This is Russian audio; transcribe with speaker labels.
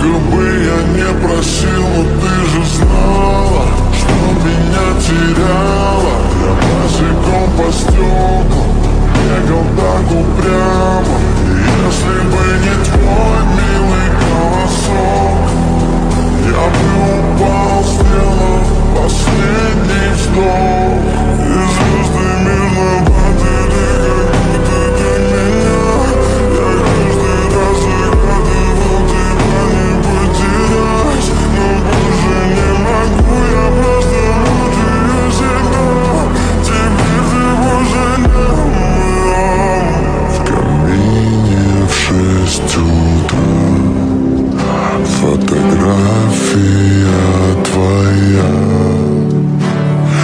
Speaker 1: бы я не просил, но ты же знала, что меня теряла. Я босиком по стеклам бегал так упрямо. И если бы не твой милый голосок, я бы упал, сделав последний вздох. И звезды мирно падали, как будто до меня. Я каждый раз загадывал тебя не потерять, но больше не могу, я просто мучаю себя. Теперь ты больше не моя. В камине в 6 утра фотография